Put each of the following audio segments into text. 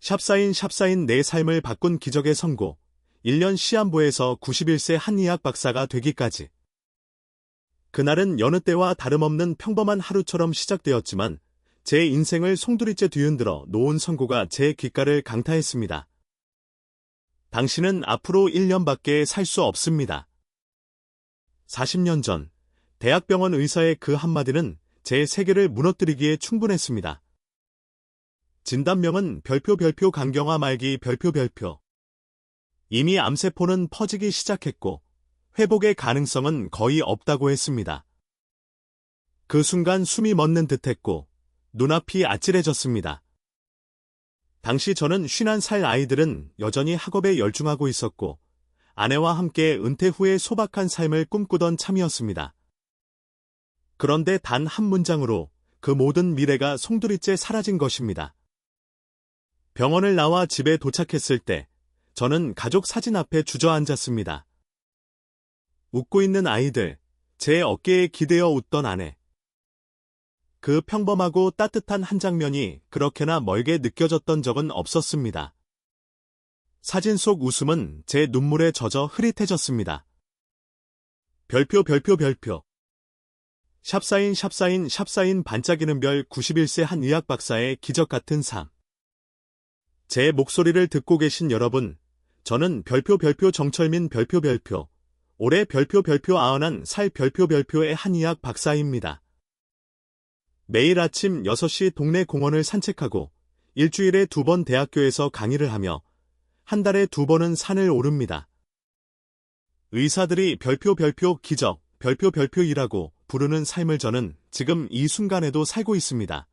샵사인 내 삶을 바꾼 기적의 선고. 1년 시한부에서 91세 한의학 박사가 되기까지. 그날은 여느 때와 다름없는 평범한 하루처럼 시작되었지만 제 인생을 송두리째 뒤흔들어 놓은 선고가 제 귓가를 강타했습니다. 당신은 앞으로 1년밖에 살 수 없습니다. 40년 전 대학병원 의사의 그 한마디는 제 세계를 무너뜨리기에 충분했습니다. 진단명은 별표 강경화 말기 별표. 이미 암세포는 퍼지기 시작했고 회복의 가능성은 거의 없다고 했습니다. 그 순간 숨이 멎는 듯했고 눈앞이 아찔해졌습니다. 당시 저는 51살 아이들은 여전히 학업에 열중하고 있었고 아내와 함께 은퇴 후에 소박한 삶을 꿈꾸던 참이었습니다. 그런데 단 한 문장으로 그 모든 미래가 송두리째 사라진 것입니다. 병원을 나와 집에 도착했을 때 저는 가족 사진 앞에 주저앉았습니다. 웃고 있는 아이들, 제 어깨에 기대어 웃던 아내. 그 평범하고 따뜻한 한 장면이 그렇게나 멀게 느껴졌던 적은 없었습니다. 사진 속 웃음은 제 눈물에 젖어 흐릿해졌습니다. 별표. 샵사인 반짝이는 별 91세 한 의학 박사의 기적 같은 삶. 제 목소리를 듣고 계신 여러분, 저는 별표 정철민 별표 올해 별표 91살 별표의 한의학 박사입니다. 매일 아침 6시 동네 공원을 산책하고 일주일에 2번 대학교에서 강의를 하며 한 달에 2번은 산을 오릅니다. 의사들이 별표 기적, 별표이라고 부르는 삶을 저는 지금 이 순간에도 살고 있습니다.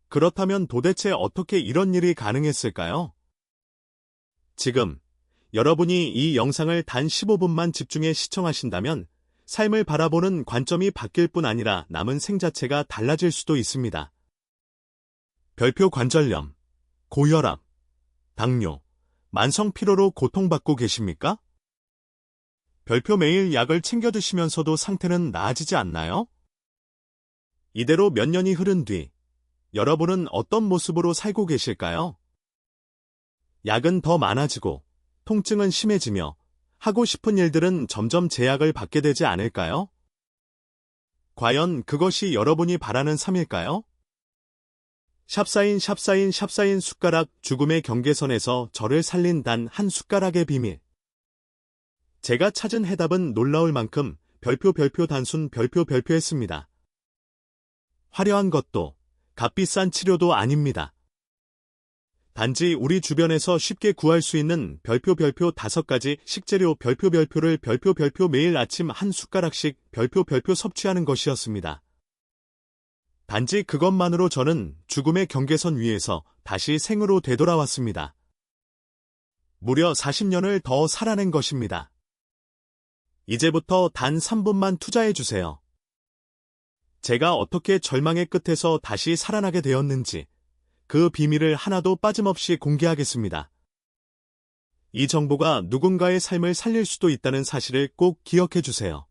그렇다면 도대체 어떻게 이런 일이 가능했을까요? 지금 여러분이 이 영상을 단 15분만 집중해 시청하신다면 삶을 바라보는 관점이 바뀔 뿐 아니라 남은 생 자체가 달라질 수도 있습니다. 별표 관절염, 고혈압, 당뇨, 만성 피로로 고통받고 계십니까? 별표 매일 약을 챙겨 드시면서도 상태는 나아지지 않나요? 이대로 몇 년이 흐른 뒤 여러분은 어떤 모습으로 살고 계실까요? 약은 더 많아지고 통증은 심해지며 하고 싶은 일들은 점점 제약을 받게 되지 않을까요? 과연 그것이 여러분이 바라는 삶일까요? 샵사인 숟가락 죽음의 경계선에서 저를 살린 단 한 숟가락의 비밀. 제가 찾은 해답은 놀라울 만큼 별표 단순 별표였습니다. 화려한 것도 값비싼 치료도 아닙니다. 단지 우리 주변에서 쉽게 구할 수 있는 별표 5가지 식재료 별표를 매일 아침 한 숟가락씩 별표 섭취하는 것이었습니다. 단지 그것만으로 저는 죽음의 경계선 위에서 다시 생으로 되돌아왔습니다. 무려 40년을 더 살아낸 것입니다. 이제부터 단 3분만 투자해주세요. 제가 어떻게 절망의 끝에서 다시 살아나게 되었는지 그 비밀을 하나도 빠짐없이 공개하겠습니다. 이 정보가 누군가의 삶을 살릴 수도 있다는 사실을 꼭 기억해주세요.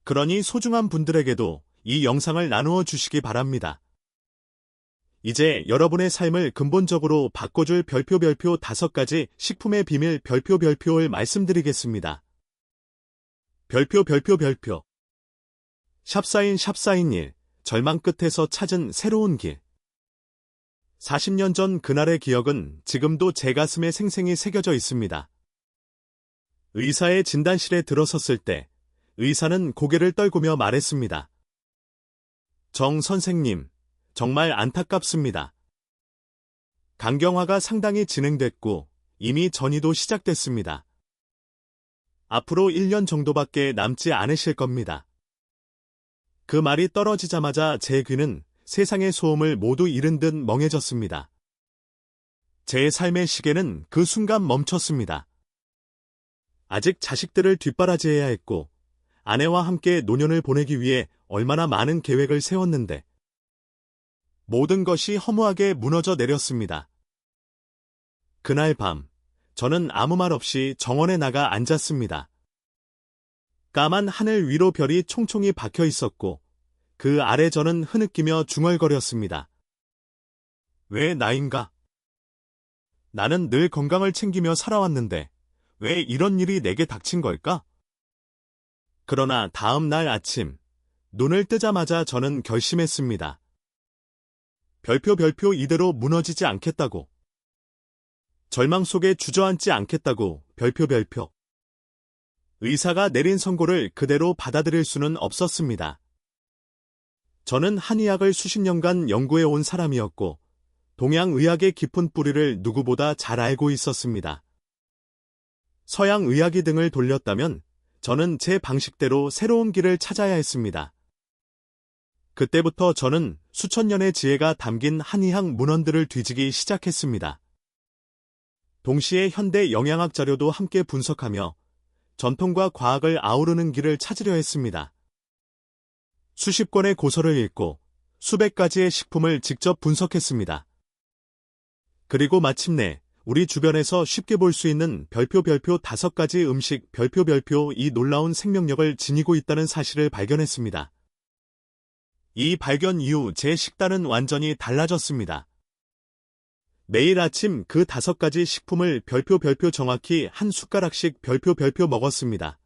그러니 소중한 분들에게도 이 영상을 나누어 주시기 바랍니다. 이제 여러분의 삶을 근본적으로 바꿔줄 별표 5가지 식품의 비밀 별표를 말씀드리겠습니다. 별표. 샵사인 일, 절망 끝에서 찾은 새로운 길. 40년 전 그날의 기억은 지금도 제 가슴에 생생히 새겨져 있습니다. 의사의 진단실에 들어섰을 때 의사는 고개를 떨구며 말했습니다. 정 선생님, 정말 안타깝습니다. 강경화가 상당히 진행됐고 이미 전이도 시작됐습니다. 앞으로 1년 정도밖에 남지 않으실 겁니다. 그 말이 떨어지자마자 제 귀는 세상의 소음을 모두 잃은 듯 멍해졌습니다. 제 삶의 시계는 그 순간 멈췄습니다. 아직 자식들을 뒷바라지해야 했고 아내와 함께 노년을 보내기 위해 얼마나 많은 계획을 세웠는데 모든 것이 허무하게 무너져 내렸습니다. 그날 밤 저는 아무 말 없이 정원에 나가 앉았습니다. 까만 하늘 위로 별이 총총히 박혀 있었고 그 아래 저는 흐느끼며 중얼거렸습니다. 왜 나인가? 나는 늘 건강을 챙기며 살아왔는데 왜 이런 일이 내게 닥친 걸까? 그러나 다음 날 아침, 눈을 뜨자마자 저는 결심했습니다. 별표 이대로 무너지지 않겠다고. 절망 속에 주저앉지 않겠다고. 별표. 의사가 내린 선고를 그대로 받아들일 수는 없었습니다. 저는 한의학을 수십 년간 연구해온 사람이었고 동양의학의 깊은 뿌리를 누구보다 잘 알고 있었습니다. 서양의학이 등을 돌렸다면 저는 제 방식대로 새로운 길을 찾아야 했습니다. 그때부터 저는 수천 년의 지혜가 담긴 한의학 문헌들을 뒤지기 시작했습니다. 동시에 현대 영양학 자료도 함께 분석하며 전통과 과학을 아우르는 길을 찾으려 했습니다. 수십 권의 고서를 읽고 수백 가지의 식품을 직접 분석했습니다. 그리고 마침내 우리 주변에서 쉽게 볼 수 있는 별표 5가지 음식 별표 이 놀라운 생명력을 지니고 있다는 사실을 발견했습니다. 이 발견 이후 제 식단은 완전히 달라졌습니다. 매일 아침 그 5가지 식품을 별표 정확히 한 숟가락씩 별표 먹었습니다.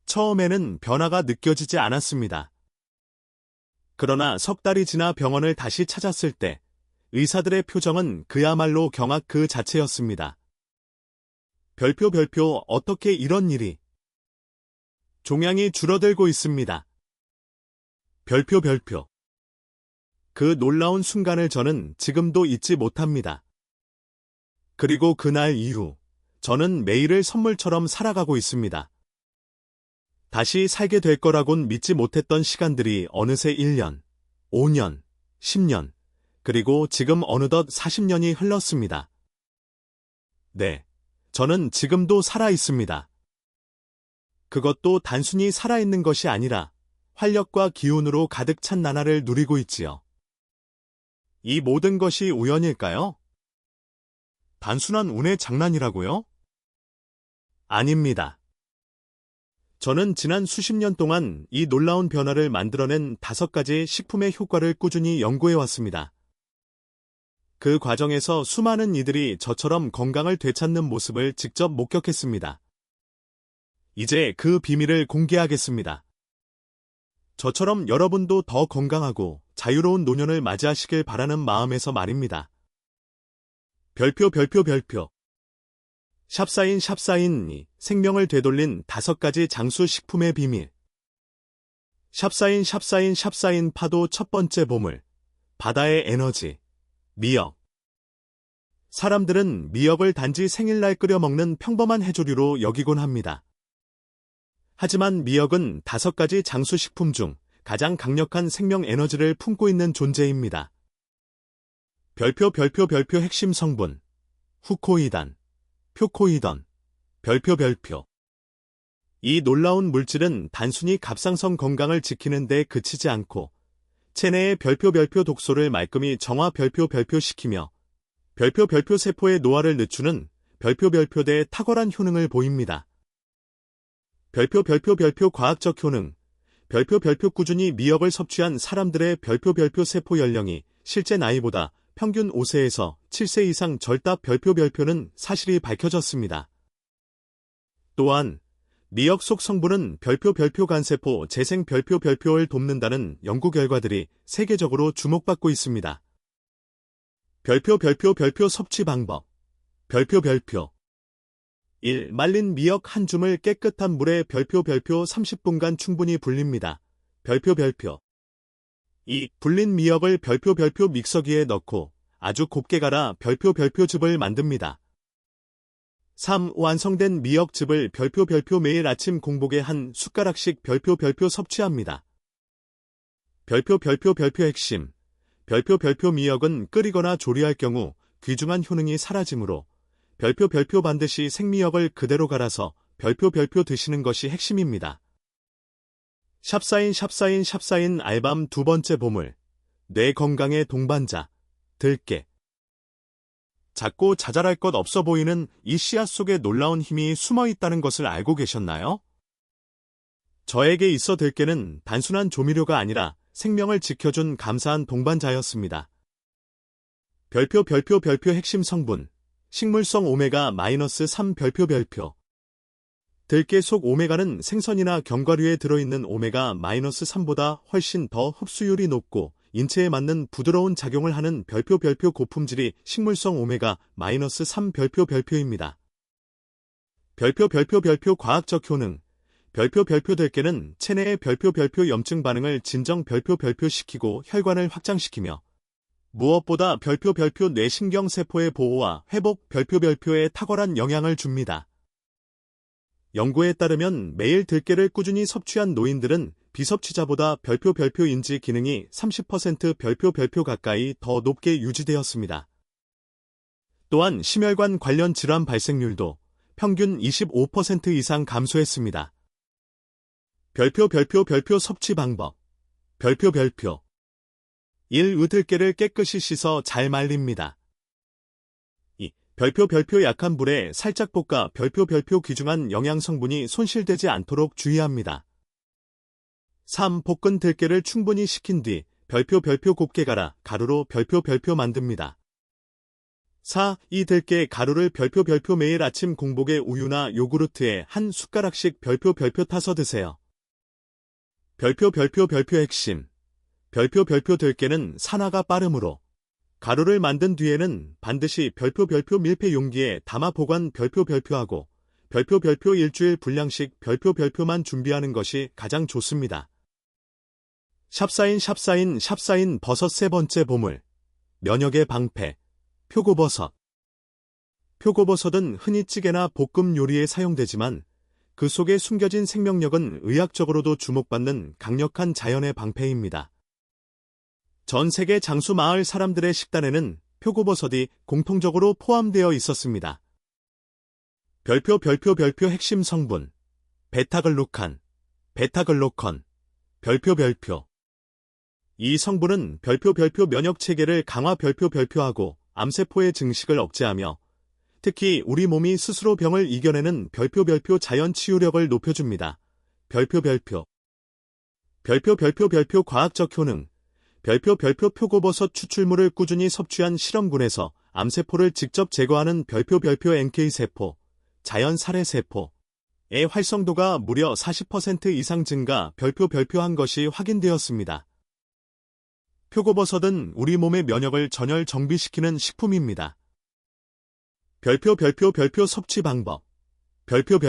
처음에는 변화가 느껴지지 않았습니다. 그러나 석 달이 지나 병원을 다시 찾았을 때 의사들의 표정은 그야말로 경악 그 자체였습니다. 별표 어떻게 이런 일이? 종양이 줄어들고 있습니다. 별표. 그 놀라운 순간을 저는 지금도 잊지 못합니다. 그리고 그날 이후 저는 매일을 선물처럼 살아가고 있습니다. 다시 살게 될 거라곤 믿지 못했던 시간들이 어느새 1년, 5년, 10년, 그리고 지금 어느덧 40년이 흘렀습니다. 네, 저는 지금도 살아 있습니다. 그것도 단순히 살아있는 것이 아니라 활력과 기운으로 가득 찬 나날을 누리고 있지요. 이 모든 것이 우연일까요? 단순한 운의 장난이라고요? 아닙니다. 저는 지난 수십 년 동안 이 놀라운 변화를 만들어낸 5가지 식품의 효과를 꾸준히 연구해왔습니다. 그 과정에서 수많은 이들이 저처럼 건강을 되찾는 모습을 직접 목격했습니다. 이제 그 비밀을 공개하겠습니다. 저처럼 여러분도 더 건강하고 자유로운 노년을 맞이하시길 바라는 마음에서 말입니다. 별표. 샵사인이 생명을 되돌린 5가지 장수 식품의 비밀. 샵사인 파도 첫 번째 보물. 바다의 에너지. 미역. 사람들은 미역을 단지 생일날 끓여 먹는 평범한 해조류로 여기곤 합니다. 하지만 미역은 5가지 장수 식품 중 가장 강력한 생명 에너지를 품고 있는 존재입니다. 별표 핵심 성분. 후코이단, 표코이던, 별표. 이 놀라운 물질은 단순히 갑상선 건강을 지키는 데 그치지 않고 체내의 별표 독소를 말끔히 정화 별표 시키며 별표 세포의 노화를 늦추는 별표대의 탁월한 효능을 보입니다. 별표 과학적 효능. 별표 꾸준히 미역을 섭취한 사람들의 별표 세포 연령이 실제 나이보다 평균 5세에서 7세 이상 절답 별표는 사실이 밝혀졌습니다. 또한 미역 속 성분은 별표 간세포 재생 별표를 돕는다는 연구 결과들이 세계적으로 주목받고 있습니다. 별표 섭취 방법. 별표 1. 말린 미역 한 줌을 깨끗한 물에 별표 30분간 충분히 불립니다. 별표 2. 불린 미역을 별표 믹서기에 넣고 아주 곱게 갈아 별표즙을 만듭니다. 3. 완성된 미역즙을 별표 매일 아침 공복에 한 숟가락씩 별표 섭취합니다. 별표 핵심. 별표 미역은 끓이거나 조리할 경우 귀중한 효능이 사라지므로 별표 반드시 생미역을 그대로 갈아서 별표 드시는 것이 핵심입니다. 샵사인 알밤 두 번째 보물. 뇌 건강의 동반자. 들깨. 작고 자잘할 것 없어 보이는 이 씨앗 속에 놀라운 힘이 숨어 있다는 것을 알고 계셨나요? 저에게 있어 들깨는 단순한 조미료가 아니라 생명을 지켜준 감사한 동반자였습니다. 별표 핵심 성분. 식물성 오메가-3 별표. 들깨 속 오메가는 생선이나 견과류에 들어있는 오메가-3보다 훨씬 더 흡수율이 높고 인체에 맞는 부드러운 작용을 하는 별표 고품질이 식물성 오메가-3 별표입니다. 별표 과학적 효능. 별표 들깨는 체내의 별표 염증 반응을 진정 별표 시키고 혈관을 확장시키며 무엇보다 별표 뇌신경세포의 보호와 회복 별표에 탁월한 영향을 줍니다. 연구에 따르면 매일 들깨를 꾸준히 섭취한 노인들은 비섭취자보다 별표 인지 기능이 30% 별표 가까이 더 높게 유지되었습니다. 또한 심혈관 관련 질환 발생률도 평균 25% 이상 감소했습니다. 별표 섭취 방법. 별표 1. 들깨를 깨끗이 씻어 잘 말립니다. 2. 별표 약한 불에 살짝 볶아 별표 귀중한 영양 성분이 손실되지 않도록 주의합니다. 3. 볶은 들깨를 충분히 식힌 뒤 별표 곱게 갈아 가루로 별표 만듭니다. 4. 이 들깨 가루를 별표 매일 아침 공복에 우유나 요구르트에 한 숟가락씩 별표 타서 드세요. 별표 핵심. 별표 들깨는 산화가 빠르므로 가루를 만든 뒤에는 반드시 별표 밀폐 용기에 담아 보관 별표하고 별표 일주일 분량씩 별표만 준비하는 것이 가장 좋습니다. 샵사인 버섯 세 번째 보물. 면역의 방패. 표고버섯. 표고버섯은 흔히 찌개나 볶음 요리에 사용되지만 그 속에 숨겨진 생명력은 의학적으로도 주목받는 강력한 자연의 방패입니다. 전 세계 장수 마을 사람들의 식단에는 표고버섯이 공통적으로 포함되어 있었습니다. 별표 핵심 성분. 베타글루칸, 베타글로컨. 별표. 이 성분은 별표 면역 체계를 강화 별표하고 암세포의 증식을 억제하며 특히 우리 몸이 스스로 병을 이겨내는 별표 자연 치유력을 높여줍니다. 별표 과학적 효능. 별표 표고버섯 추출물을 꾸준히 섭취한 실험군에서 암세포를 직접 제거하는 별표 NK세포, 자연 살해세포의 활성도가 무려 40% 이상 증가 별표한 것이 확인되었습니다. 표고버섯은 우리 몸의 면역을 전열 정비시키는 식품입니다. 별표 섭취 방법. 별표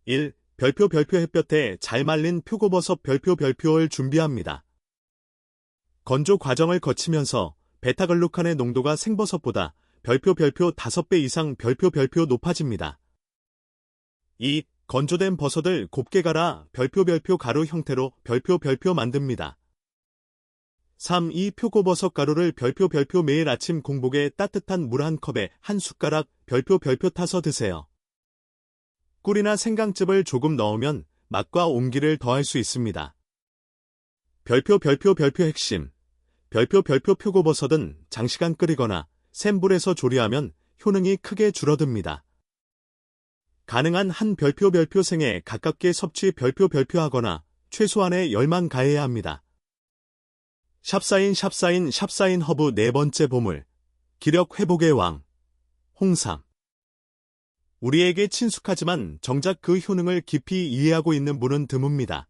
1. 별표 햇볕에 잘 말린 표고버섯 별표를 준비합니다. 건조 과정을 거치면서 베타글루칸의 농도가 생버섯보다 별표 5배 이상 별표 높아집니다. 2. 건조된 버섯을 곱게 갈아 별표 가루 형태로 별표 만듭니다. 3. 이 표고버섯 가루를 별표 매일 아침 공복에 따뜻한 물 한 컵에 한 숟가락 별표 타서 드세요. 꿀이나 생강즙을 조금 넣으면 맛과 온기를 더할 수 있습니다. 별표 핵심. 별표 표고버섯은 장시간 끓이거나 센 불에서 조리하면 효능이 크게 줄어듭니다. 가능한 한 별표 생에 가깝게 섭취 별표하거나 최소한의 열만 가해야 합니다. 샵사인 허브 네 번째 보물. 기력 회복의 왕. 홍삼. 우리에게 친숙하지만 정작 그 효능을 깊이 이해하고 있는 분은 드뭅니다.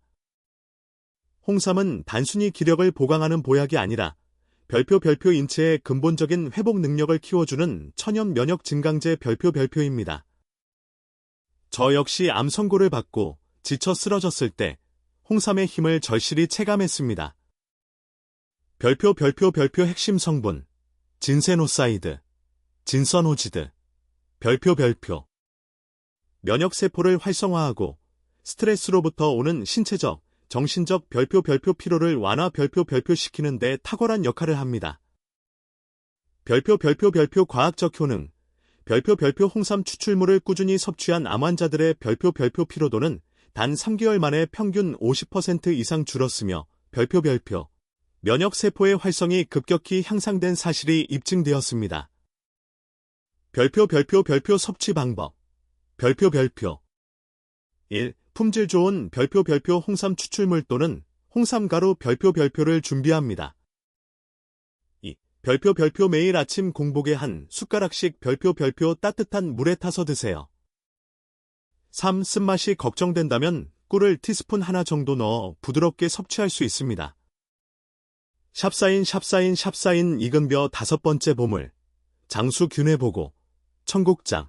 홍삼은 단순히 기력을 보강하는 보약이 아니라 별표 인체의 근본적인 회복 능력을 키워주는 천연 면역 증강제 별표입니다. 저 역시 암 선고를 받고 지쳐 쓰러졌을 때 홍삼의 힘을 절실히 체감했습니다. 별표 핵심 성분. 진세노사이드, 진서노지드. 별표. 면역세포를 활성화하고 스트레스로부터 오는 신체적, 정신적 별표 피로를 완화 시키는 데 탁월한 역할을 합니다. 별표 과학적 효능. 별표 홍삼 추출물을 꾸준히 섭취한 암 환자들의 별표 피로도는 단 3개월 만에 평균 50% 이상 줄었으며 별표 면역세포의 활성이 급격히 향상된 사실이 입증되었습니다. 별표 섭취 방법. 별표 1. 품질 좋은 별표 홍삼 추출물 또는 홍삼가루 별표를 준비합니다. 2. 별표 매일 아침 공복에 한 숟가락씩 별표 따뜻한 물에 타서 드세요. 3. 쓴맛이 걱정된다면 꿀을 티스푼 하나 정도 넣어 부드럽게 섭취할 수 있습니다. 샵사인 익은벼 5번째 보물. 장수균에 보고. 청국장.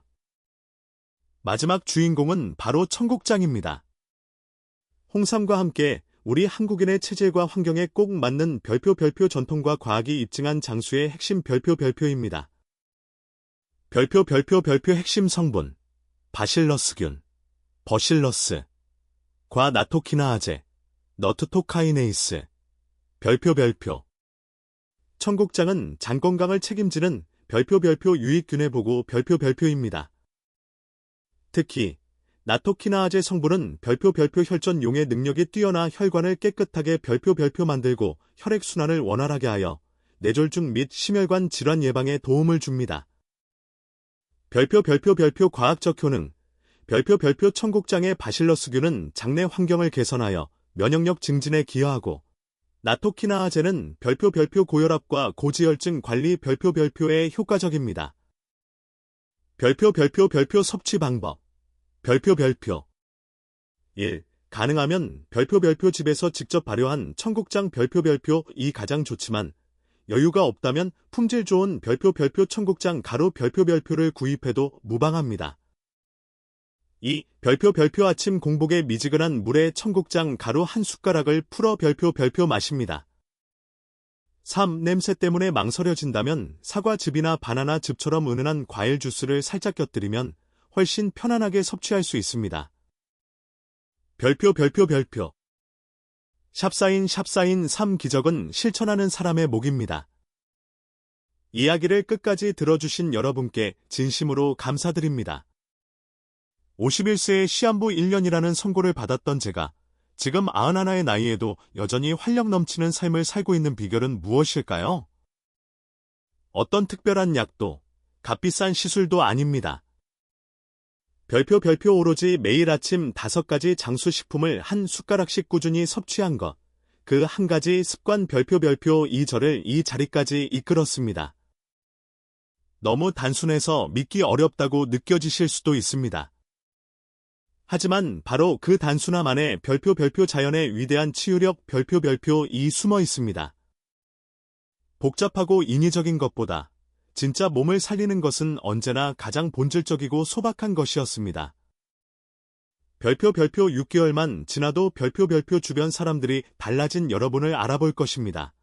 마지막 주인공은 바로 청국장입니다. 홍삼과 함께 우리 한국인의 체질과 환경에 꼭 맞는 별표 전통과 과학이 입증한 장수의 핵심 별표입니다. 별표 핵심 성분. 바실러스균, 버실러스, 과나토키나아제, 너트토카이네이스. 별표. 청국장은 장 건강을 책임지는 별표 유익균에 보고 별표입니다. 특히 나토키나아제 성분은 별표 혈전 용해 능력이 뛰어나 혈관을 깨끗하게 별표 만들고 혈액순환을 원활하게 하여 뇌졸중 및 심혈관 질환 예방에 도움을 줍니다. 별표 과학적 효능. 별표 청국장의 바실러스균은 장내 환경을 개선하여 면역력 증진에 기여하고, 나토키나아제는 별표 고혈압과 고지혈증 관리 별표에 효과적입니다. 별표 섭취 방법. 별표 1. 가능하면 별표 집에서 직접 발효한 청국장 별표 2 가장 좋지만, 여유가 없다면 품질 좋은 별표 청국장 가루 별표를 구입해도 무방합니다. 2. 별표 아침 공복에 미지근한 물에 청국장 가루 한 숟가락을 풀어 별표 마십니다. 3. 냄새 때문에 망설여진다면 사과즙이나 바나나즙처럼 은은한 과일 주스를 살짝 곁들이면 훨씬 편안하게 섭취할 수 있습니다. 별표. 샵사인 3 기적은 실천하는 사람의 목입니다. 이야기를 끝까지 들어주신 여러분께 진심으로 감사드립니다. 51세의 시한부 1년이라는 선고를 받았던 제가 지금 91의 나이에도 여전히 활력 넘치는 삶을 살고 있는 비결은 무엇일까요? 어떤 특별한 약도, 값비싼 시술도 아닙니다. 별표 오로지 매일 아침 5가지 장수식품을 한 숟가락씩 꾸준히 섭취한 것, 그 한 가지 습관 별표 이 저를 이 자리까지 이끌었습니다. 너무 단순해서 믿기 어렵다고 느껴지실 수도 있습니다. 하지만 바로 그 단순함 안에 별표 자연의 위대한 치유력 별표 이 숨어 있습니다. 복잡하고 인위적인 것보다 진짜 몸을 살리는 것은 언제나 가장 본질적이고 소박한 것이었습니다. 별표 6개월만 지나도 별표 주변 사람들이 달라진 여러분을 알아볼 것입니다.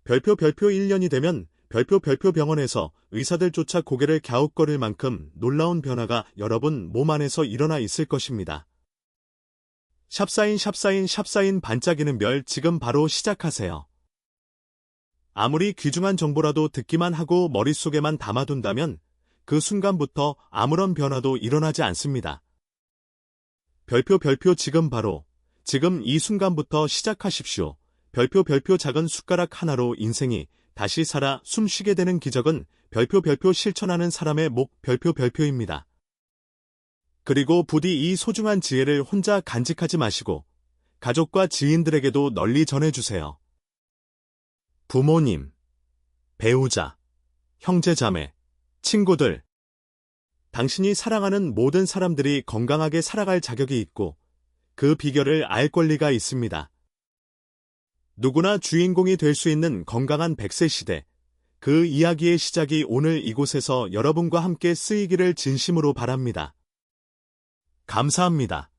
별표 1년이 되면 별표 병원에서 의사들조차 고개를 갸웃거릴 만큼 놀라운 변화가 여러분 몸 안에서 일어나 있을 것입니다. 샵사인 반짝이는 별 지금 바로 시작하세요. 아무리 귀중한 정보라도 듣기만 하고 머릿속에만 담아둔다면 그 순간부터 아무런 변화도 일어나지 않습니다. 별표 지금 이 순간부터 시작하십시오. 별표 작은 숟가락 하나로 인생이 다시 살아 숨쉬게 되는 기적은 별표 실천하는 사람의 목 별표입니다. 그리고 부디 이 소중한 지혜를 혼자 간직하지 마시고 가족과 지인들에게도 널리 전해주세요. 부모님, 배우자, 형제자매, 친구들. 당신이 사랑하는 모든 사람들이 건강하게 살아갈 자격이 있고 그 비결을 알 권리가 있습니다. 누구나 주인공이 될 수 있는 건강한 100세 시대, 그 이야기의 시작이 오늘 이곳에서 여러분과 함께 쓰이기를 진심으로 바랍니다. 감사합니다.